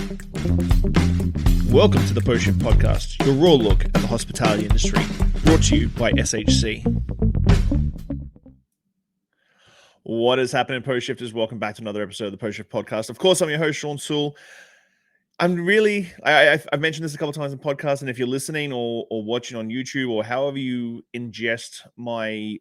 Welcome to the Post Shift Podcast, your raw look at the hospitality industry, brought to you by SHC. What is happening, Post Shifters? Welcome back to another episode of the Post Shift Podcast. Of course, I'm your host, Shawn Soole. I've mentioned this a couple of times in podcasts, and if you're listening or watching on YouTube or however you ingest my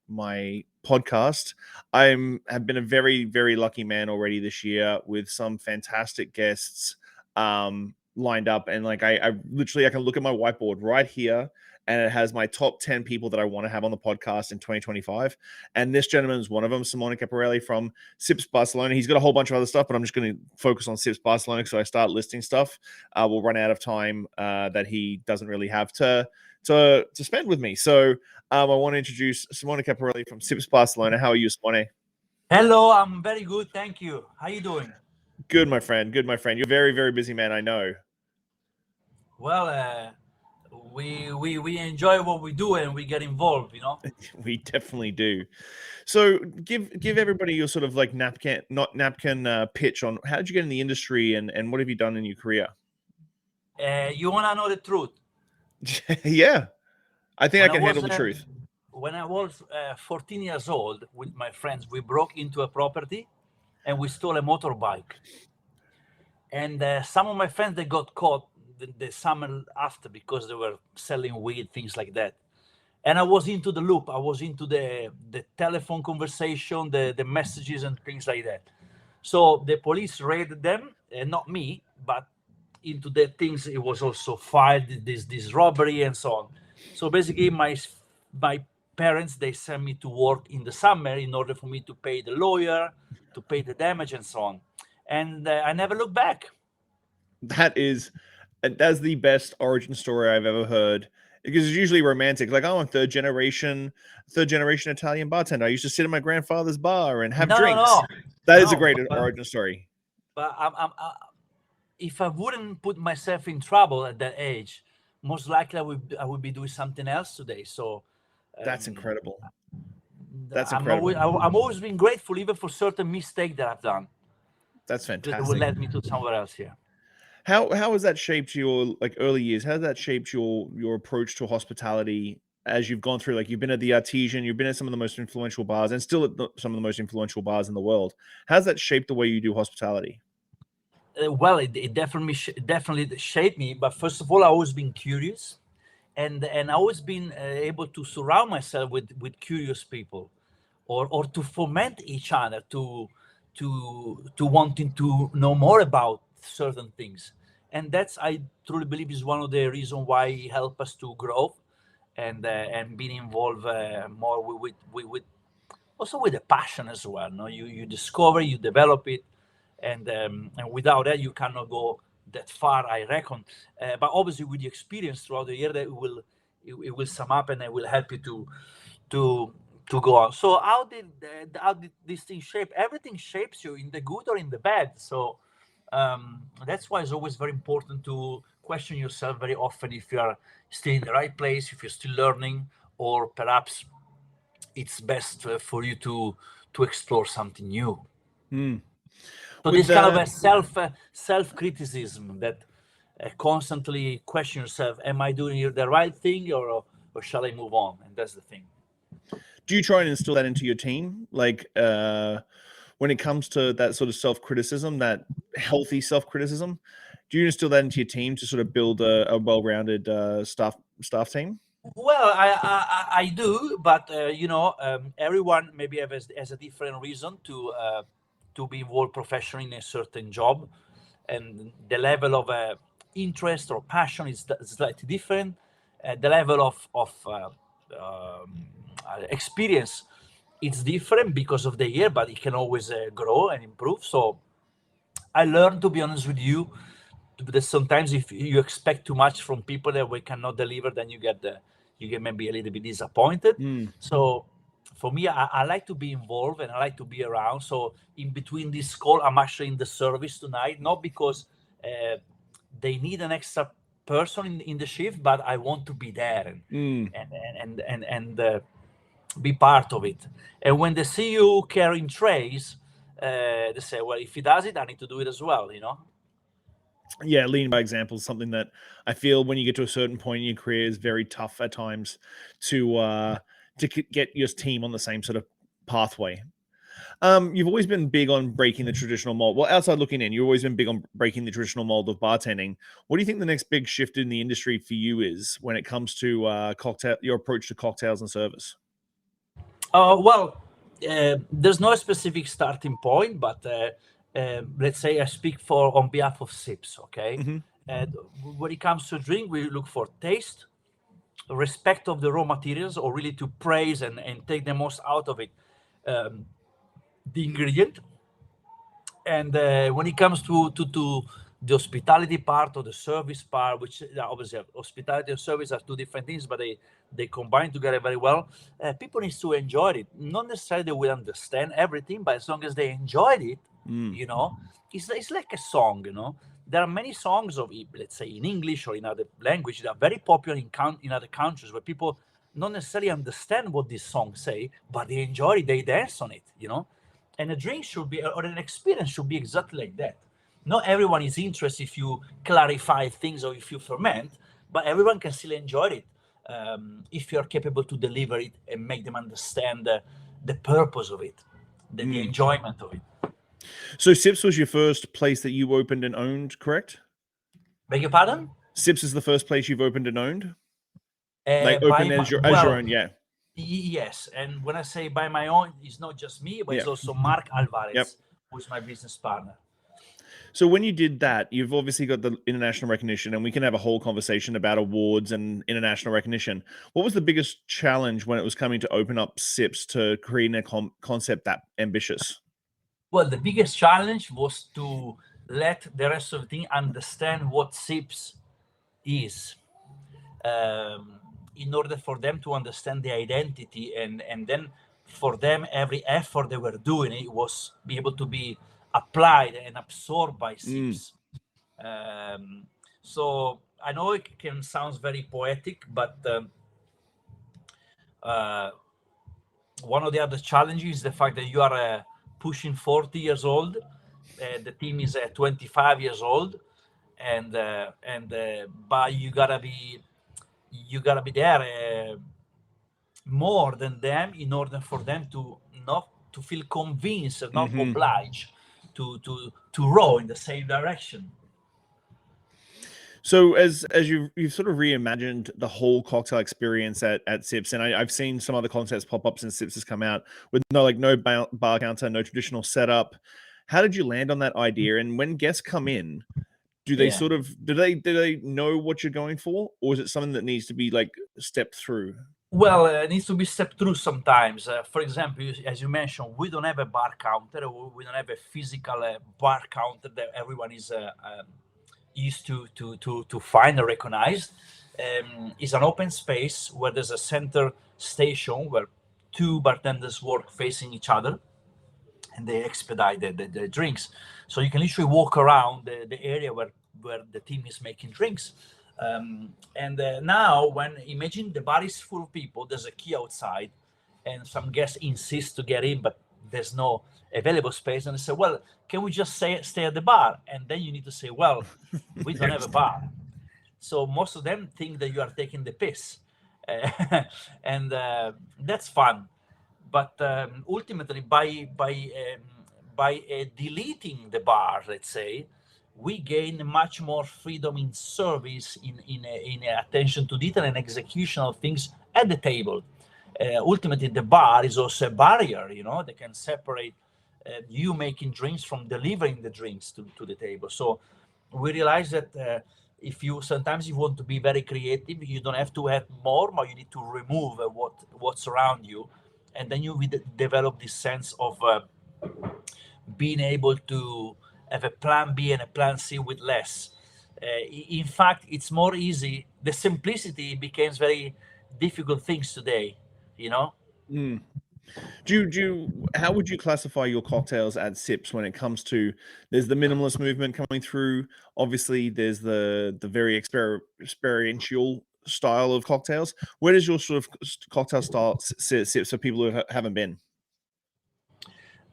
my podcast, have been a very, very lucky man already this year with some fantastic guests lined up. And like I literally, I can look at my whiteboard right here, and it has my top 10 people that I want to have on the podcast in 2025. And this gentleman is one of them, Simone Caporale from SIPS Barcelona. He's got a whole bunch of other stuff, but I'm just going to focus on SIPS Barcelona. So I start listing stuff. We'll run out of time that he doesn't really have to spend with me. So I want to introduce Simone Caporale from SIPS Barcelona. How are you, Simone? Hello, I'm very good. Thank you. How are you doing? Good, my friend. Good, my friend. You're a very, very busy man, I know. Well, we enjoy what we do and we get involved, you know. We definitely do. So give everybody your sort of like napkin pitch on how did you get in the industry and what have you done in your career? You want to know the truth? Yeah, I think I can handle the truth. When I was 14 years old with my friends, we broke into a property and we stole a motorbike. And some of my friends, they got caught the summer after because they were selling weed, things like that. And I was into the loop. I was into the telephone conversation, the messages and things like that. So the police raided them, and not me, but into the things. It was also filed this robbery and so on. So basically, my parents, they sent me to work in the summer in order for me to pay the lawyer, to pay the damage and so on. And I never looked back. That's the best origin story I've ever heard, because it's usually romantic. Like, I'm a third generation Italian bartender. I used to sit in my grandfather's bar and have drinks. That is a great origin story. But if I wouldn't put myself in trouble at that age, most likely I would be doing something else today. So that's incredible. I've always been grateful, even for certain mistakes that I've done. That's fantastic. That will lead me to somewhere else here. How has that shaped your like early years? How has that shaped your approach to hospitality as you've gone through? Like, you've been at the Artesian, you've been at some of the most influential bars, and still at some of the most influential bars in the world. How's that shaped the way you do hospitality? Well, it definitely shaped me. But first of all, I've always been curious, and I always been able to surround myself with curious people, or to foment each other to wanting to know more about certain things. And that's, I truly believe, is one of the reasons why it helps us to grow and being involved more with also with the passion as well. No, you discover, you develop it, and without that you cannot go that far, I reckon. But obviously with the experience throughout the year, that it will sum up and it will help you to go on. So how did this thing shape? Everything shapes you, in the good or in the bad. So that's why it's always very important to question yourself very often if you are still in the right place, if you're still learning, or perhaps it's best for you to explore something new. So this kind of a self-criticism that constantly question yourself: am I doing the right thing, or shall I move on? And that's the thing. Do you try and instill that into your team? Like, when it comes to that sort of self-criticism, that healthy self-criticism, do you instill that into your team to sort of build a well-rounded staff team? Well, I do, but everyone maybe has a different reason to be involved professionally in a certain job, and the level of interest or passion is slightly different. The level of experience, it's different because of the year, but it can always grow and improve. So I learned, to be honest with you, that sometimes if you expect too much from people that we cannot deliver, then you get maybe a little bit disappointed. So for me, I like to be involved and I like to be around. So in between this call, I'm actually in the service tonight, not because they need an extra person in the shift, but I want to be there and be part of it. And when they see you carrying trays, they say, well, if he does it, I need to do it as well, you know? Yeah, leading by example is something that I feel when you get to a certain point in your career is very tough at times to get your team on the same sort of pathway. You've always been big on breaking the traditional mold. Well, outside looking in, you've always been big on breaking the traditional mold of bartending. What do you think the next big shift in the industry for you is when it comes to your approach to cocktails and service? Well, there's no specific starting point, but let's say I speak for on behalf of SIPS. Okay, Mm-hmm. and when it comes to drink, we look for taste, respect of the raw materials, or really to praise and take the most out of it, the ingredient. And when it comes to the hospitality part or the service part, which obviously hospitality and service are two different things, but they combine together very well. People need to enjoy it. Not necessarily they will understand everything, but as long as they enjoyed it, you know, it's like a song. You know, there are many songs of, let's say, in English or in other language that are very popular in other countries where people not necessarily understand what these songs say, but they enjoy it, they dance on it. You know. And a drink should be, or an experience should be exactly like that. Not everyone is interested if you clarify things or if you ferment, but everyone can still enjoy it if you're capable to deliver it and make them understand the purpose of it, the enjoyment of it. So Sips was your first place that you opened and owned, correct? Beg your pardon? Sips is the first place you've opened and owned? Like open as your own, yeah. Yes, and when I say by my own, it's not just me, but it's also Mark Alvarez, who is my business partner. So when you did that, you've obviously got the international recognition, and we can have a whole conversation about awards and international recognition. What was the biggest challenge when it was coming to open up SIPS to create a concept that ambitious? Well, the biggest challenge was to let the rest of the team understand what SIPS is. In order for them to understand the identity, and then for them every effort they were doing it was be able to be applied and absorbed by SIPS. So I know it can sound very poetic, but one of the other challenges is the fact that you are pushing 40 years old, the team is 25 years old, and but you gotta be there more than them in order for them to not to feel convinced and not obliged to row in the same direction. So as you've sort of reimagined the whole cocktail experience at SIPS, and I've seen some other concepts pop up since SIPS has come out with no bar counter, no traditional setup. How did you land on that idea? And when guests come in, do they do they know what you're going for, or is it something that needs to be like stepped through? Well, it needs to be stepped through sometimes. For example, as you mentioned, we don't have a bar counter. We don't have a physical bar counter that everyone is used to find or recognize. It's an open space where there's a center station where two bartenders work facing each other, and they expedite the drinks. So you can literally walk around the area where the team is making drinks. Now, when imagine the bar is full of people, there's a key outside, and some guests insist to get in, but there's no available space, and they say, "Well, can we just stay at the bar?" And then you need to say, "Well, we don't have a bar." So most of them think that you are taking the piss, and that's fun. But ultimately, by deleting the bar, let's say, we gain much more freedom in service, in attention to detail and execution of things at the table. Ultimately, the bar is also a barrier, you know, that can separate you making drinks from delivering the drinks to the table. So we realize that if you sometimes you want to be very creative, you don't have to add more, but you need to remove what's around you, and then you develop this sense of being able to have a plan B and a plan C with less. In fact, it's more easy. The simplicity becomes very difficult things today, you know. How would you classify your cocktails at SIPS when it comes to there's the minimalist movement coming through? Obviously, there's the very experiential style of cocktails. Where does your sort of cocktail style sit for people who haven't been?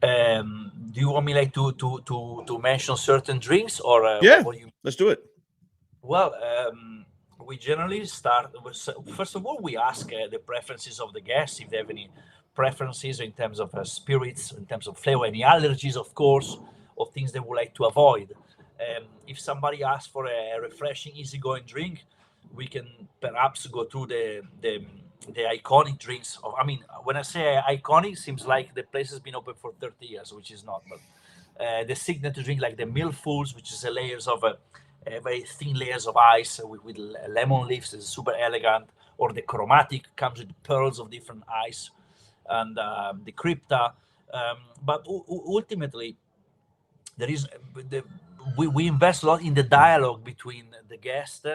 Do you want me like to mention certain drinks, or Yeah, what you? let's do it. Well, we generally start with, first of all, we ask the preferences of the guests, if they have any preferences in terms of spirits, in terms of flavor, any allergies, of course, or things they would like to avoid. If somebody asks for a refreshing, easygoing drink, we can perhaps go through the iconic drinks. I mean, when I say iconic, seems like the place has been open for 30 years, which is not. But the signature drink, like the millfuls, which is the layers of very thin layers of ice with lemon leaves, is super elegant. Or the chromatic comes with pearls of different ice, and the crypta. But ultimately, there is we invest a lot in the dialogue between the guest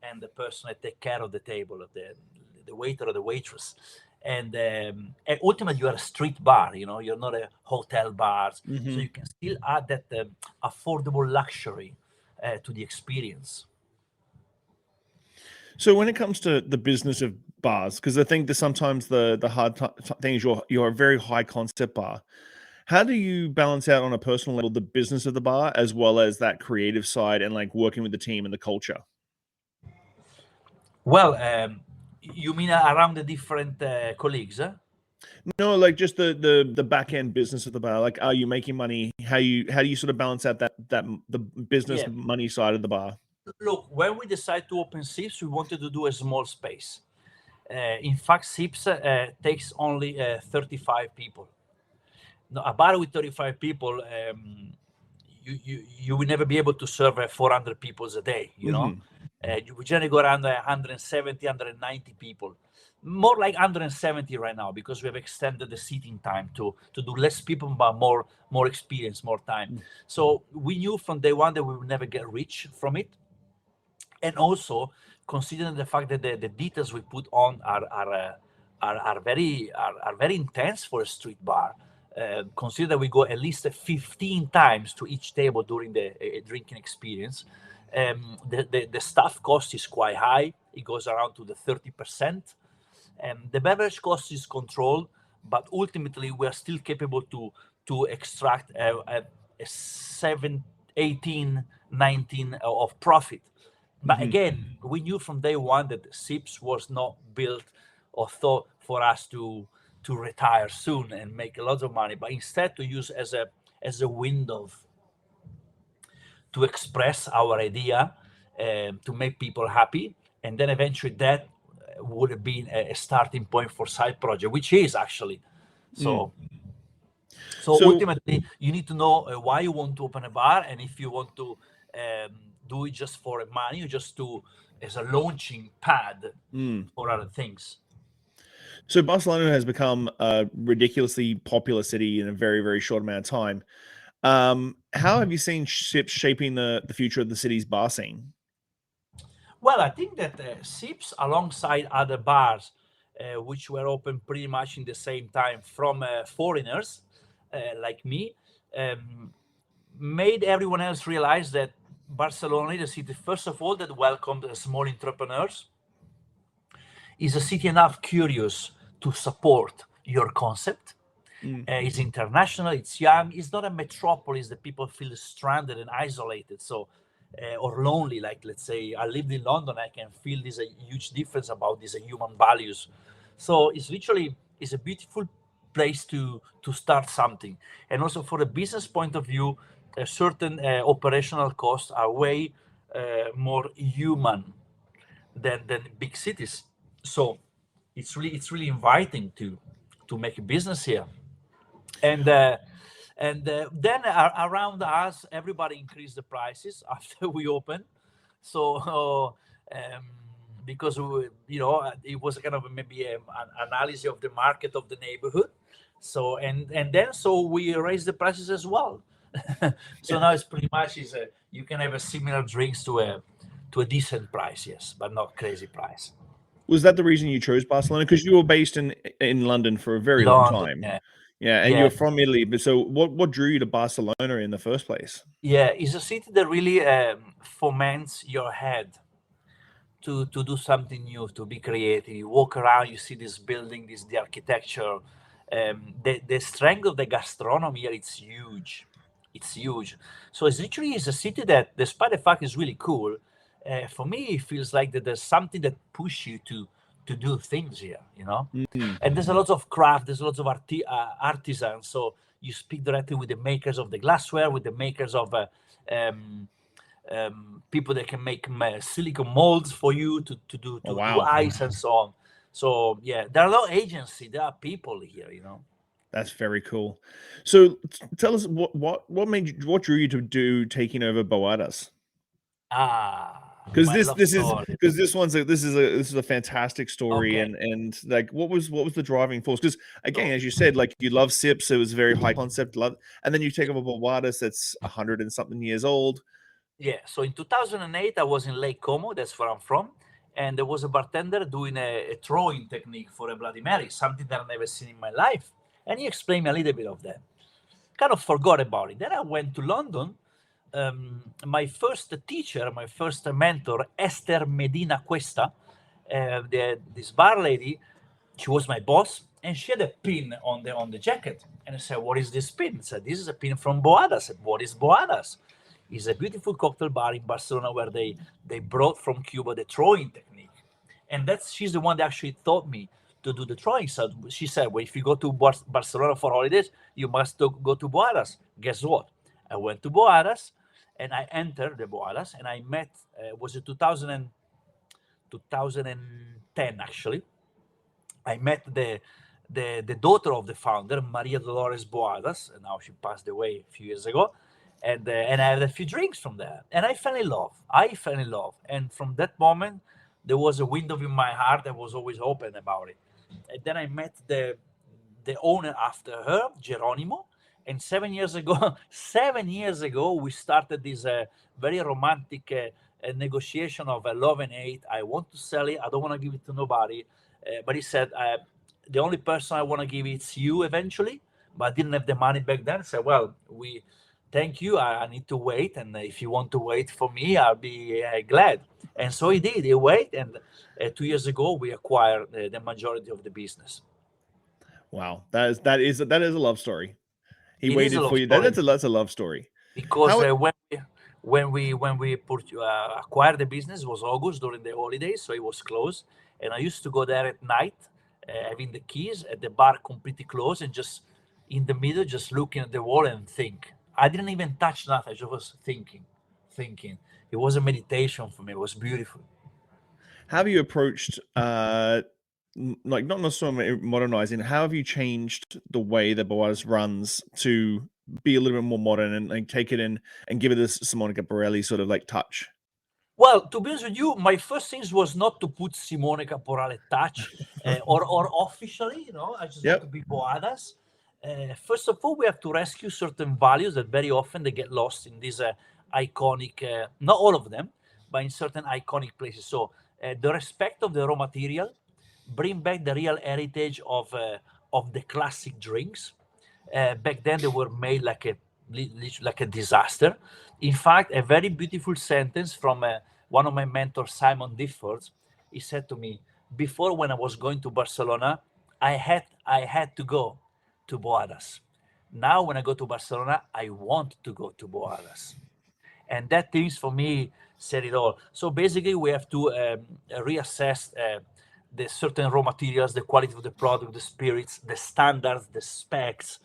and the person that take care of the table, the waiter or the waitress. And ultimately, you are a street bar. You're not a hotel bar, so Mhm. you can still add that affordable luxury to the experience. So when it comes to the business of bars, because I think that sometimes the hard thing is you're a very high concept bar. How do you balance out on a personal level the business of the bar as well as that creative side and like working with the team and the culture? Well, you mean around the different colleagues? No, like just the back end business of the bar. Like, are you making money? How do you sort of balance out the business Yeah. money side of the bar? Look, when we decided to open SIPS, we wanted to do a small space. In fact, SIPS takes only 35 people. Now, a bar with 35 people, you will never be able to serve 400 people a day, Mhm. You would generally go around 170, 190 people. More like 170 right now, because we have extended the seating time to do less people, but more experience, more time. Mm. So we knew from day one that we would never get rich from it. And also considering the fact that the details we put on are very intense for a street bar. Consider that we go at least 15 times to each table during the drinking experience. The staff cost is quite high. It goes around to the 30%. The beverage cost is controlled, but ultimately we are still capable to extract a 7, 18, 19 of profit. But Mhm. again, we knew from day one that SIPS was not built or thought for us to retire soon and make a lot of money, but instead to use as a window to express our idea, to make people happy, and then eventually that would have been a starting point for side project, which is actually. Mm. So So ultimately, you need to know why you want to open a bar, and if you want to do it just for money, or just to as a launching pad mm. for other things. So Barcelona has become a ridiculously popular city in a very, very short amount of time. How have you seen ships shaping the future of the city's bar scene? Well, I think that SIPS, alongside other bars, which were open pretty much in the same time from foreigners like me, um, made everyone else realize that Barcelona is a city, first of all, that welcomed small entrepreneurs, is a city enough curious to support your concept. Mm. It's international, it's young, it's not a metropolis that people feel stranded and isolated. So, or lonely, like let's say I lived in London, I can feel there's a huge difference about these human values. So it's literally it's a beautiful place to start something. And also for a business point of view, certain operational costs are way more human than big cities. So it's really inviting to make a business here. And then around us, everybody increased the prices after we opened. So because it was kind of maybe an analysis of the market of the neighborhood. So and then so we raised the prices as well. So now it's pretty much you can have a similar drinks to a decent price, yes, but not crazy price. Was that the reason you chose Barcelona? Because you were based in London for a very long London, time. yeah, Yeah, and yeah. you're from Italy. But so what drew you to Barcelona in the first place? Yeah, it's a city that really foments your head to do something new, to be creative. You walk around, you see this building, the architecture, The strength of the gastronomy here, it's huge. It's huge. So it's literally is a city that, despite the fact it's really cool, for me it feels like that there's something that pushes you to do things here, you know. Mm. And there's a lot of craft, there's lots of artisans. So you speak directly with the makers of the glassware, with the makers of people that can make silicone molds for you to do Oh, to do wow. ice and so on. So yeah, there are no agency, there are people here, you know. That's very cool. So tell us what made you, what drew you to do taking over Boadas? My love story. Because this is a fantastic story, Okay. and like what was the driving force? Because again, as you said, like you love SIPS, it was very high concept, love, and then you take over Boadas that's 100 and something years old. Yeah, so in 2008, I was in Lake Como, that's where I'm from, and there was a bartender doing a throwing technique for a Bloody Mary, something that I've never seen in my life. And he explained me a little bit of that. Kind of forgot about it. Then I went to London. My first teacher, my first mentor, Esther Medina Cuesta, this bar lady, she was my boss, and she had a pin on the jacket. And I said, "What is this pin?" I said, "This is a pin from Boadas." I said, "What is Boadas?" It's a beautiful cocktail bar in Barcelona where they brought from Cuba the throwing technique, and she's the one that actually taught me to do the throwing. So she said, "Well, if you go to Barcelona for holidays, you must go to Boadas." Guess what? I went to Boadas, and I entered the Boadas, and I met. Was it 2010 actually? I met the daughter of the founder, Maria Dolores Boadas, and now she passed away a few years ago. And I had a few drinks from there, and I fell in love. And from that moment, there was a window in my heart that was always open about it. And then I met the owner after her, Geronimo. And 7 years ago, 7 years ago, we started this very romantic negotiation of love and hate. I want to sell it. I don't want to give it to nobody. But he said, the only person I want to give it's you eventually. But I didn't have the money back then. I said, well, thank you. I need to wait. And if you want to wait for me, I'll be glad. And so he did. He waited. And 2 years ago, we acquired the majority of the business. Wow, that is a love story. He It is a waited love for you. story. That's a love story. Because How when we acquired the business, it was August during the holidays, so it was closed. And I used to go there at night, having the keys at the bar completely closed, and just in the middle, just looking at the wall and think. I didn't even touch nothing. I just was thinking. It was a meditation for me. It was beautiful. have you approached like not necessarily modernizing? How have you changed the way that Boaz runs to be a little bit more modern and like take it in and give it this Simone Caporale sort of like touch? Well, to be honest with you, my first things was not to put Simone Caporale touch or officially, you know, I just want to be Boadas. First of all, we have to rescue certain values that very often they get lost in these iconic, not all of them, but in certain iconic places. So the respect of the raw material, bring back the real heritage of the classic drinks. Back then, they were made like a disaster. In fact, a very beautiful sentence from one of my mentors, Simon Difford. He said to me, before when I was going to Barcelona, I had to go to Boadas. Now when I go to Barcelona, I want to go to Boadas. And that things for me said it all. So basically, we have to reassess the certain raw materials, the quality of the product, the spirits, the standards, the specs,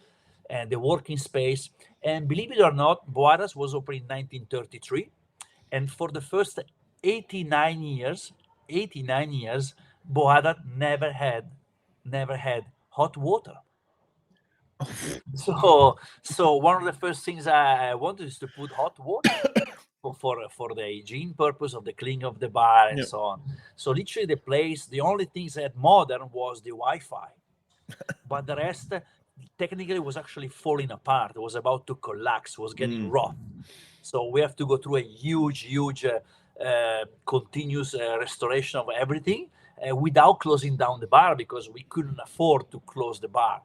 and the working space. And believe it or not, Boadas was opened in 1933, and for the first 89 years, Boadas never had hot water. So one of the first things I wanted is to put hot water for the hygiene purpose of the cleaning of the bar and so on. So literally the place, the only things that modern was the Wi-Fi, but the rest technically was actually falling apart. It was about to collapse, was getting rough. So we have to go through a huge continuous restoration of everything without closing down the bar, because we couldn't afford to close the bar.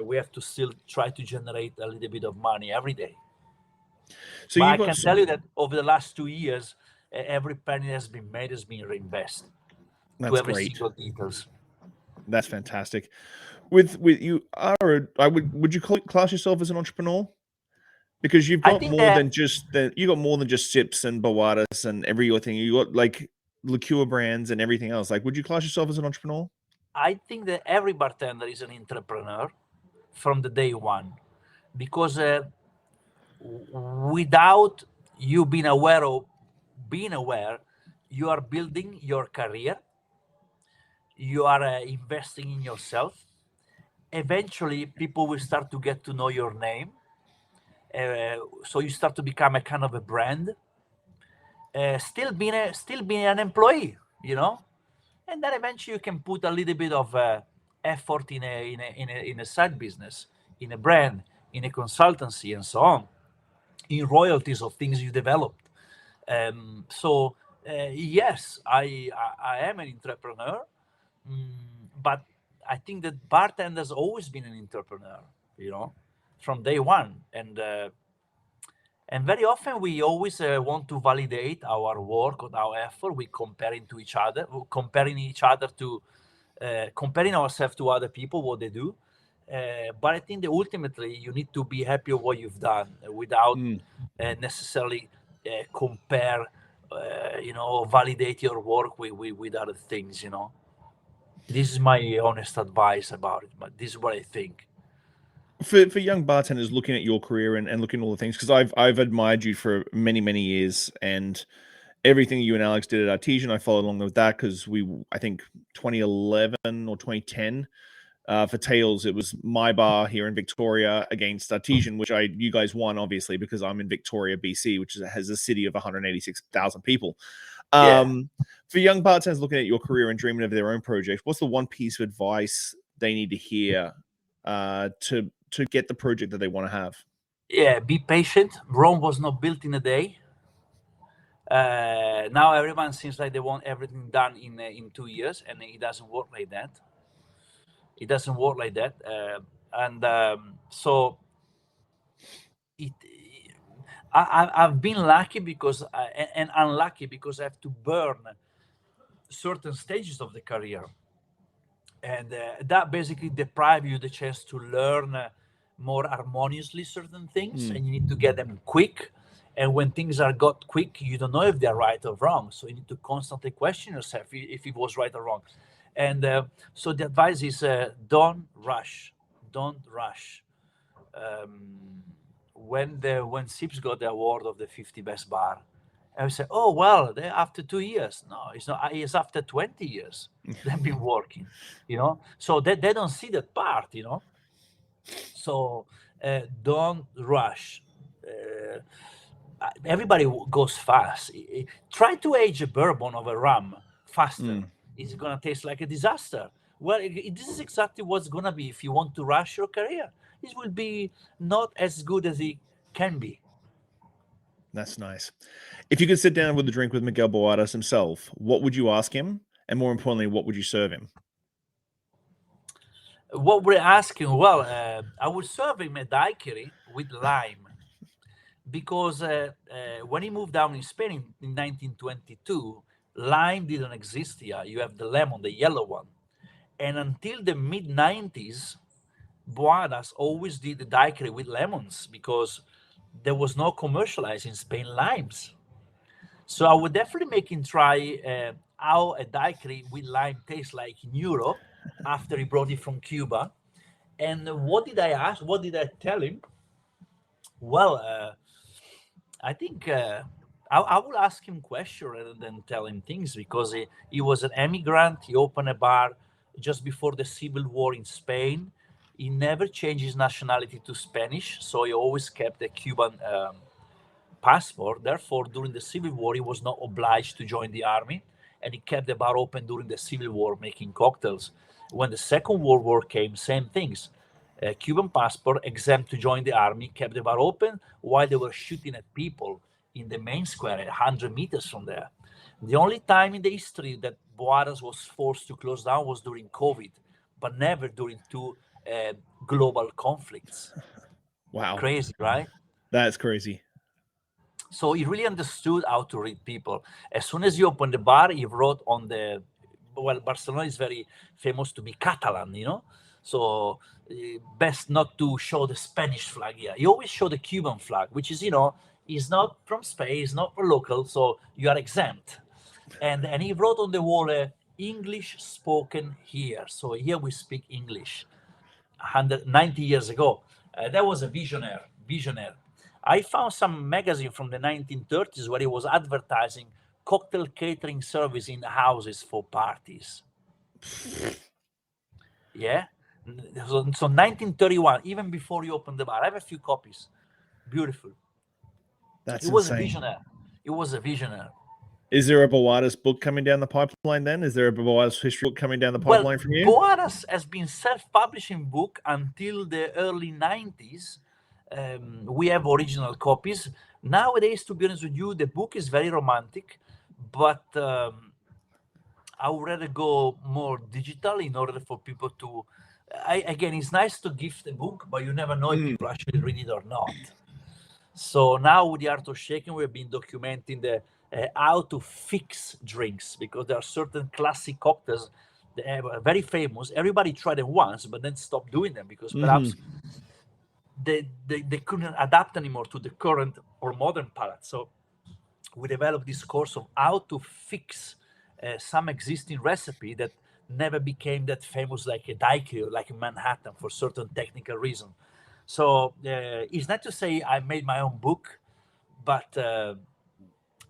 We have to still try to generate a little bit of money every day. So I can tell you that over the last 2 years, every penny has been reinvested. That's to every great. single details. That's fantastic. with you are would you class yourself as an entrepreneur? Because you've I got think more that than just SIPS and Boadas and every other thing. You got like liqueur brands and everything else. Like, would you class yourself as an entrepreneur? I think that every bartender is an entrepreneur from the day one, because without you being aware of being aware, you are building your career, you are investing in yourself. Eventually, people will start to get to know your name. So you start to become a kind of a brand, still being an employee, you know. And then eventually you can put a little bit of effort in a side business, in a brand, in a consultancy, and so on, in royalties of things you developed. So yes, I am an entrepreneur, but I think that bartender's always been an entrepreneur, you know, from day one. And very often we always want to validate our work or our effort. We comparing to each other, comparing ourselves to other people, what they do. But I think that ultimately you need to be happy with what you've done without necessarily compare, validate your work with other things, you know. This is my honest advice about it, but this is what I think. For young bartenders looking at your career and looking at all the things, because I've admired you for many years, and everything you and Alex did at Artesian, I followed along with that because I think 2011 or 2010 for Tails, it was my bar here in Victoria against Artesian, which you guys won obviously because I'm in Victoria, BC, which has a city of 186,000 people. Yeah. For young bartenders looking at your career and dreaming of their own project, what's the one piece of advice they need to hear to get the project that they want to have? Yeah, be patient. Rome was not built in a day. Now everyone seems like they want everything done in 2 years, and it doesn't work like that. It doesn't work like that, and so it. I've been lucky because and unlucky because I have to burn certain stages of the career, and that basically deprive you the chance to learn more harmoniously certain things, and you need to get them quick. And when things are got quick, you don't know if they're right or wrong, so you need to constantly question yourself if it was right or wrong. And so the advice is don't rush. When SIPS got the award of the 50 best bar, I would say, oh, well, they after 2 years. No, it's not. It's after 20 years they've been working, you know. So they don't see that part, you know. So don't rush. Everybody goes fast. Try to age a bourbon of a rum faster. It's going to taste like a disaster. Well, this is exactly what's going to be if you want to rush your career. This will be not as good as it can be. That's nice. If you could sit down with a drink with Miguel Boadas himself, what would you ask him? And more importantly, what would you serve him? What we're asking, well, I would serve him a daiquiri with lime, because when he moved down in Spain in 1922, lime didn't exist here. You have the lemon, the yellow one. And until the mid 90s, Boadas always did the daiquiri with lemons because there was no commercialized in Spain limes. So I would definitely make him try how a daiquiri with lime tastes like in Europe after he brought it from Cuba. And what did I ask? What did I tell him? Well, I think I will ask him questions rather than tell him things, because he was an immigrant. He opened a bar just before the Civil War in Spain. He never changed his nationality to Spanish, so he always kept a Cuban passport. Therefore, during the Civil War, he was not obliged to join the army, and he kept the bar open during the Civil War, making cocktails. When the Second World War came, same things. A Cuban passport, exempt to join the army, kept the bar open while they were shooting at people in the main square, 100 meters from there. The only time in the history that Boadas was forced to close down was during COVID, but never during two global conflicts. Wow. Crazy, right? That's crazy. So he really understood how to read people. As soon as you open the bar, he wrote on the, well, Barcelona is very famous to be Catalan, you know. So best not to show the Spanish flag here. You always show the Cuban flag, which is, is not from Spain, it's not for local, so you are exempt. And he wrote on the wall, English spoken here. So here we speak English. 190 years ago. That was a visionary. I found some magazine from the 1930s where he was advertising cocktail catering service in houses for parties. Yeah. So 1931, even before you opened the bar. I have a few copies. Beautiful. That's It was insane. a visionary. It was a visionary. Is there a Boadas book coming down the pipeline then? Is there a Boadas history book coming down the pipeline from you? Boadas has been self-publishing book until the early 90s. We have original copies. Nowadays, to be honest with you, the book is very romantic, but I would rather go more digital in order for people to... again, it's nice to gift a book, but you never know if people actually read it or not. So now with the Art of Shaking, we've been documenting the how to fix drinks, because there are certain classic cocktails that are very famous. Everybody tried them once, but then stopped doing them because perhaps they couldn't adapt anymore to the current or modern palate. So we developed this course of how to fix some existing recipe that never became that famous, like a daiquiri, like in Manhattan, for certain technical reason. So it's not to say I made my own book, but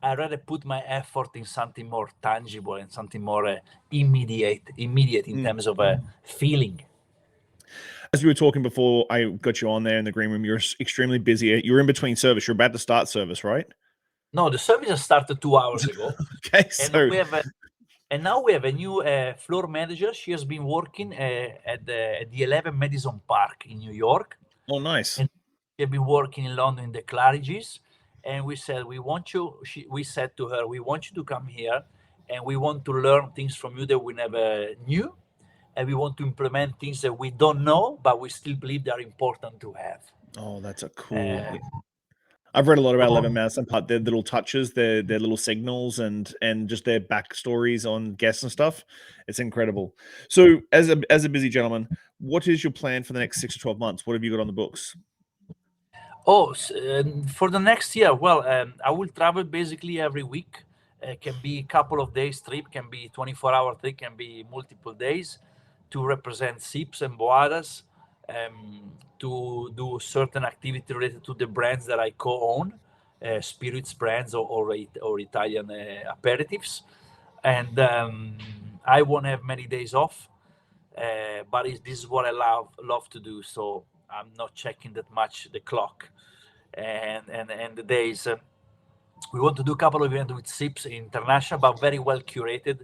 I rather put my effort in something more tangible and something more immediate in terms of feeling. As we were talking before I got you on there in the green room, you're extremely busy. You're in between service. You're about to start service, right? No, the service has started 2 hours ago. Okay, and now we have a new floor manager. She has been working at the 11 Madison Park in New York. Oh, nice. And she has been working in London in the Claridge's. And we said, we said to her, we want you to come here and we want to learn things from you that we never knew. And we want to implement things that we don't know, but we still believe they're important to have. Oh, that's a cool... I've read a lot about 11 Madison Park, their little touches, their little signals, and just their backstories on guests and stuff. It's incredible. So, as a busy gentleman, what is your plan for the next 6 to 12 months? What have you got on the books? Oh, for the next year, well, I will travel basically every week. It can be a couple of days trip, can be 24-hour trip, can be multiple days, to represent SIPS and Boadas, to do certain activity related to the brands that I co-own, spirits brands or Italian aperitifs. And I won't have many days off, but this is what I love to do. So I'm not checking that much the clock and the days. We want to do a couple of events with SIPS International, but very well curated.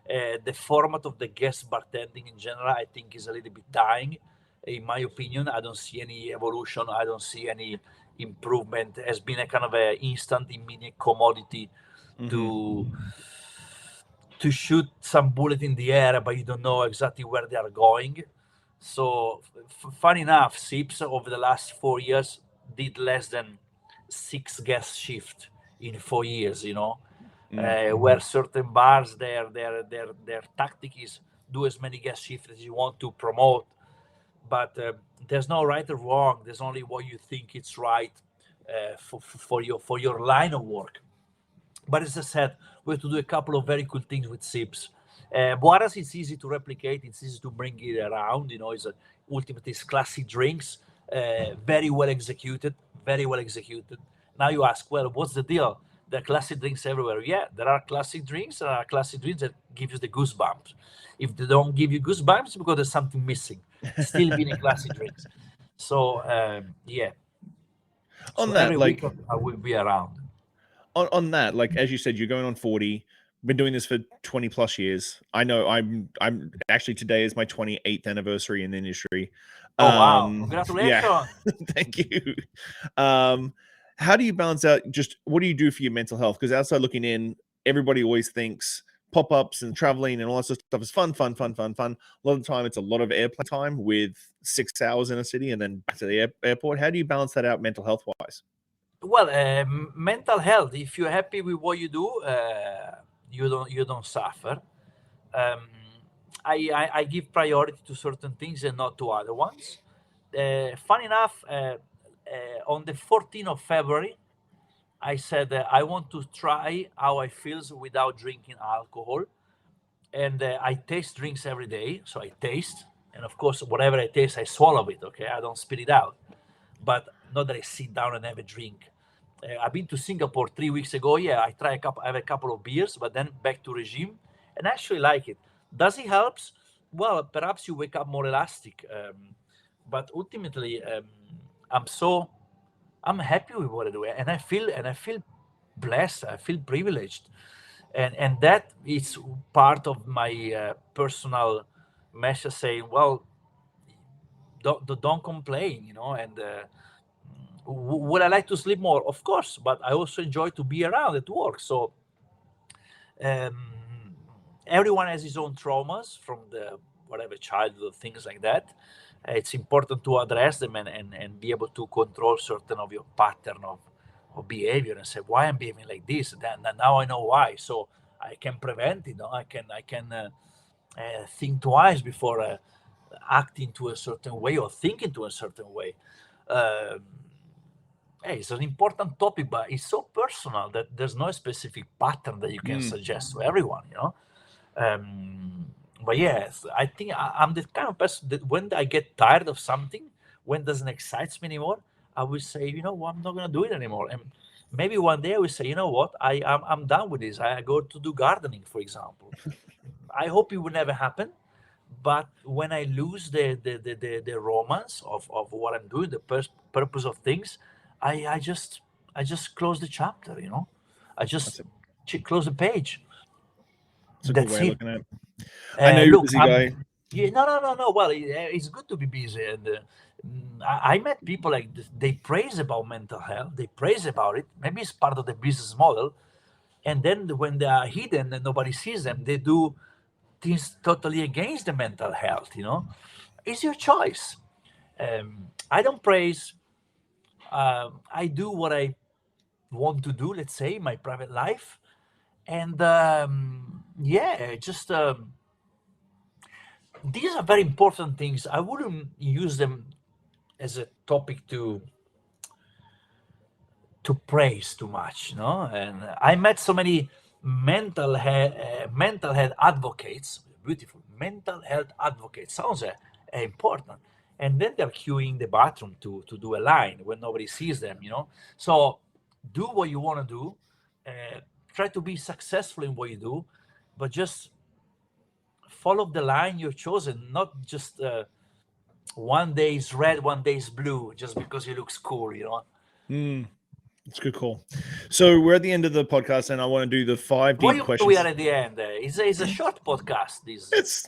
The format of the guest bartending in general, I think, is a little bit dying. In my opinion, I don't see any evolution. I don't see any improvement. It has been a kind of an instant, immediate commodity to shoot some bullet in the air, but you don't know exactly where they are going. So, fun enough, SIPS over the last 4 years did less than 6 guest shifts in 4 years. Where certain bars, their tactic is do as many guest shifts as you want to promote, but there's no right or wrong. There's only what you think it's right for your line of work. But as I said, we have to do a couple of very cool things with SIPS. Boadas, it's easy to replicate. It's easy to bring it around. It's ultimately it's classic drinks, very well executed. Now you ask, well, what's the deal? There are classic drinks everywhere. Yeah, there are classic drinks. There are classic drinks that give you the goosebumps. If they don't give you goosebumps, it's because there's something missing. Still being a classic drinks. So, yeah. On so that, every like, week I will be around. On that, like, as you said, you're going on 40. Been doing this for 20 plus years. I know I'm actually, today is my 28th anniversary in the industry. Oh, wow. Congratulations. Yeah. Thank you. How do you balance out, just what do you do for your mental health? Because outside looking in, everybody always thinks pop-ups and traveling and all that sort of stuff is fun. A lot of the time, it's a lot of airplane time with 6 hours in a city and then back to the airport. How do you balance that out mental health wise? Well, mental health, if you're happy with what you do, you don't suffer. I give priority to certain things and not to other ones. Fun enough, on the 14th of February, I said I want to try how I feels without drinking alcohol, and I taste drinks every day. So I taste, and of course, whatever I taste, I swallow it. Okay, I don't spit it out, but not that I sit down and have a drink. I've been to Singapore 3 weeks ago. Yeah, I have a couple of beers, but then back to regime, and I actually like it. Does it helps? Well, perhaps you wake up more elastic, but ultimately, I'm happy with what I do, and I feel blessed. I feel privileged, and that is part of my personal message, saying, well, don't complain, and would I like to sleep more? Of course, but I also enjoy to be around at work. So um, everyone has his own traumas from the whatever childhood, things like that. It's important to address them and be able to control certain of your pattern of behavior and say, why I'm behaving like this. Then now I know why, so I can prevent it. I can think twice before acting to a certain way or thinking to a certain way. Um, it's an important topic, but it's so personal that there's no specific pattern that you can suggest to everyone. But yes, I think I'm the kind of person that when I get tired of something, when it doesn't excite me anymore, I will say, what, I'm not going to do it anymore. And maybe one day I will say, you know what, I'm done with this. I go to do gardening, for example. I hope it will never happen. But when I lose the romance of what I'm doing, the purpose of things, I just close the chapter. I just close the page. It's a good That's way of it. looking at it. I know you're a Look, busy guy. yeah, no. Well, it's good to be busy, and I met people like this. They praise about mental health. They praise about it. Maybe it's part of the business model. And then when they are hidden and nobody sees them, they do things totally against the mental health. It's your choice. I don't praise. I do what I want to do. Let's say my private life, and yeah, just. These are very important things. I wouldn't use them as a topic to praise too much, no. And I met so many mental health advocates. Beautiful mental health advocates sounds important, and then they're queuing the bathroom to do a line when nobody sees them. So do what you want to do. Try to be successful in what you do, but just follow the line you've chosen, not just one day is red, one day is blue, just because it looks cool. It's a good call. So we're at the end of the podcast, and I want to do the 5 Why deep we questions. are at the end? It's a short podcast.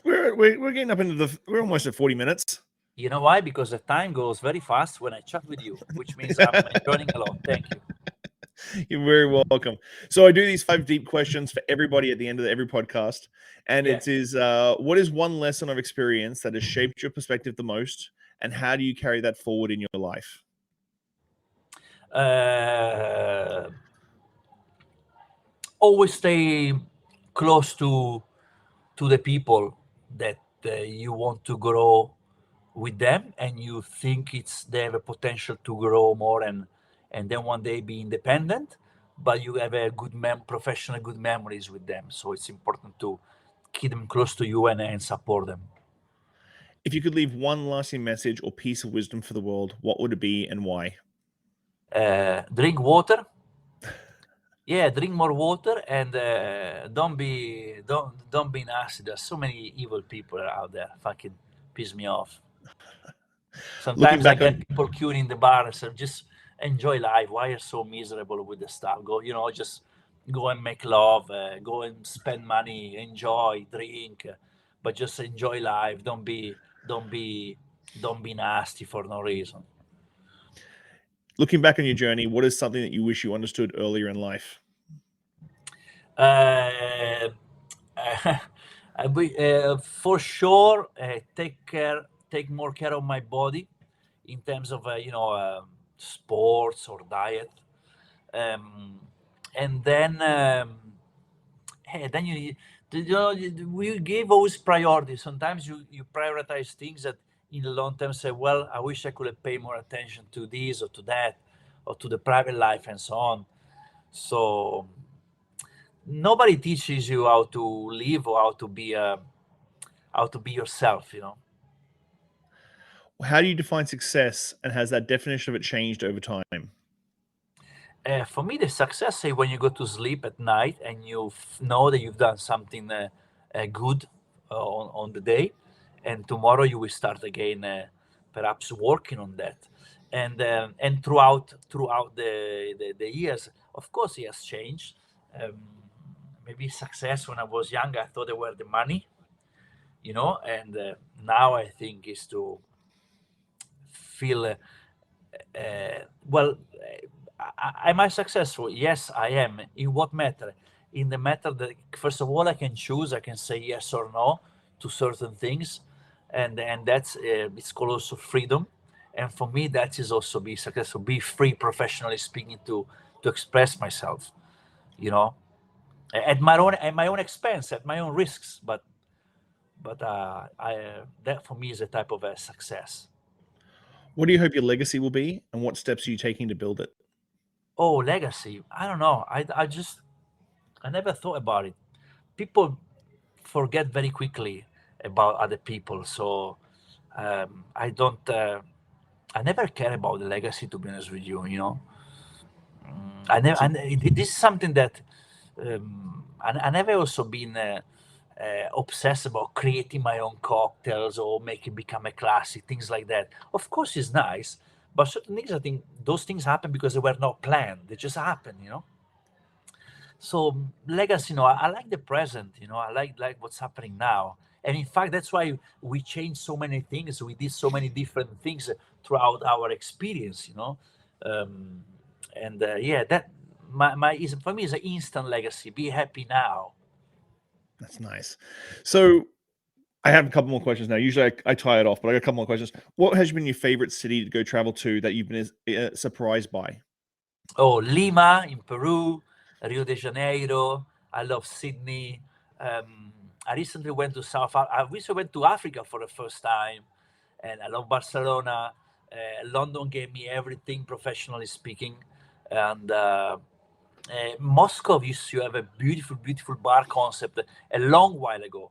We're getting up into we're almost at 40 minutes. You know why? Because the time goes very fast when I chat with you, which means I'm enjoying a lot. Thank you. You're very welcome. So I do these 5 deep questions for everybody at the end of every podcast, and Yeah. it is what is one lesson of experience that has shaped your perspective the most, and how do you carry that forward in your life? Always stay close to the people that you want to grow with them, and you think they have a potential to grow more, and then one day be independent, but you have a good professional good memories with them. So it's important to keep them close to you and support them. If you could leave one lasting message or piece of wisdom for the world, what would it be and why? Drink water. Yeah, drink more water, and don't be nasty. There's so many evil people out there. Fucking piss me off. Looking Sometimes I back get on people queuing in the bar and say, just enjoy life. Why are you so miserable with the stuff? Go, just go and make love, go and spend money, enjoy, drink, but just enjoy life. Don't be nasty for no reason. looking back on your journey, what is something that you wish you understood earlier in life? For sure, take more care of my body in terms of sports or diet, and then hey, then we give always priority. Sometimes you prioritize things that in the long term say, well, I wish I could have paid more attention to this or to that or to the private life and so on. So nobody teaches you how to live or how to be yourself, How do you define success, and has that definition of it changed over time? For me, the success is when you go to sleep at night and you know that you've done something good on the day, and tomorrow you will start again, perhaps working on that. And throughout the years, of course, it has changed. Maybe success when I was young, I thought they were the money, and now I think is to feel well. Am I successful? Yes, I am. In what matter? In the matter that, first of all, I can choose. I can say yes or no to certain things, and that's it's called also freedom. And for me, that is also be successful. Be free, professionally speaking, to express myself. At my own expense, at my own risks. But that for me is a type of a success. What do you hope your legacy will be, and what steps are you taking to build it? Oh, legacy. I don't know. I never thought about it. People forget very quickly about other people. So I don't, I never care about the legacy, to be honest with you, this is something that I never also been obsessed about creating my own cocktails or making become a classic, things like that. Of course, it's nice. But certain things, I think those things happen because they were not planned. They just happen, So legacy, I like the present, I like what's happening now. And in fact, that's why we changed so many things. We did so many different things throughout our experience, that for me is an instant legacy. Be happy now. That's nice. So I have a couple more questions now. Usually I tie it off, but I got a couple more questions. What has been your favorite city to go travel to that you've been surprised by? Oh, Lima in Peru, Rio de Janeiro. I love Sydney. I recently went to Africa for the first time, and I love Barcelona. London gave me everything, professionally speaking, and Moscow used to have a beautiful, beautiful bar concept a long while ago.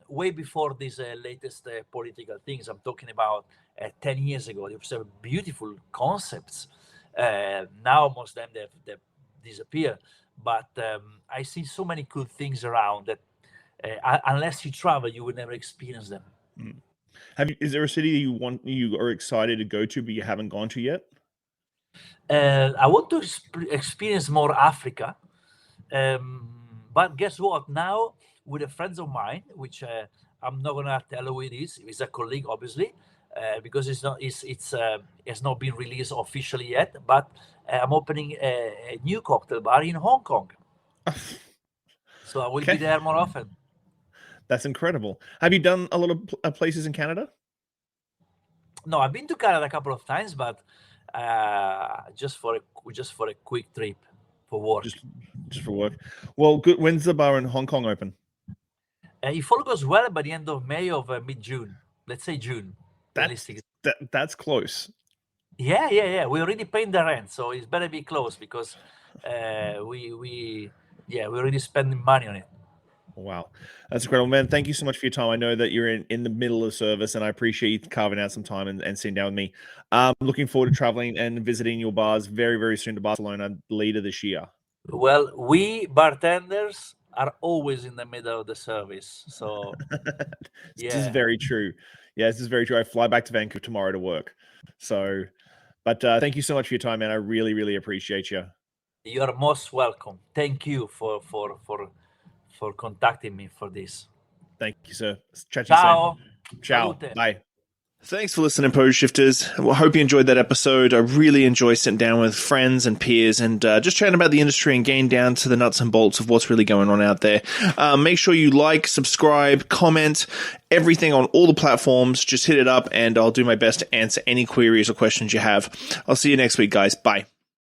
Way before these latest political things. I'm talking about 10 years ago. There was beautiful concepts. Now most of them they've disappeared. But I see so many cool things around that unless you travel, you will never experience them. Is there a city you are excited to go to but you haven't gone to yet? I want to experience more Africa. But guess what? Now, with a friend of mine, which I'm not gonna tell who it is. It's a colleague, obviously, because it's not been released officially yet. But I'm opening a new cocktail bar in Hong Kong, so I will be there more often. That's incredible. Have you done a lot of places in Canada? No, I've been to Canada a couple of times, but just for a quick trip for work. Just for work. Well, good. When's the bar in Hong Kong open? If all goes well, by the end of May or mid-June. Let's say June. That's close. Yeah. We already paid the rent, so it's better be close because we're already spending money on it. Wow, that's incredible, man. Thank you so much for your time. I know that you're in the middle of service, and I appreciate you carving out some time and sitting down with me. Looking forward to traveling and visiting your bars very, very soon to Barcelona later this year. Well, we bartenders are always in the middle of the service, so This is very true. Yeah, this is very true. I fly back to Vancouver tomorrow to work. So, but thank you so much for your time, man. I really, really appreciate you. You're most welcome. Thank you for contacting me for this. Thank you, sir. Chat to you soon. Ciao. Salute. Bye. Thanks for listening, Pose Shifters. Well, I hope you enjoyed that episode. I really enjoy sitting down with friends and peers and just chatting about the industry and getting down to the nuts and bolts of what's really going on out there. Make sure you like, subscribe, comment, everything on all the platforms. Just hit it up and I'll do my best to answer any queries or questions you have. I'll see you next week, guys. Bye.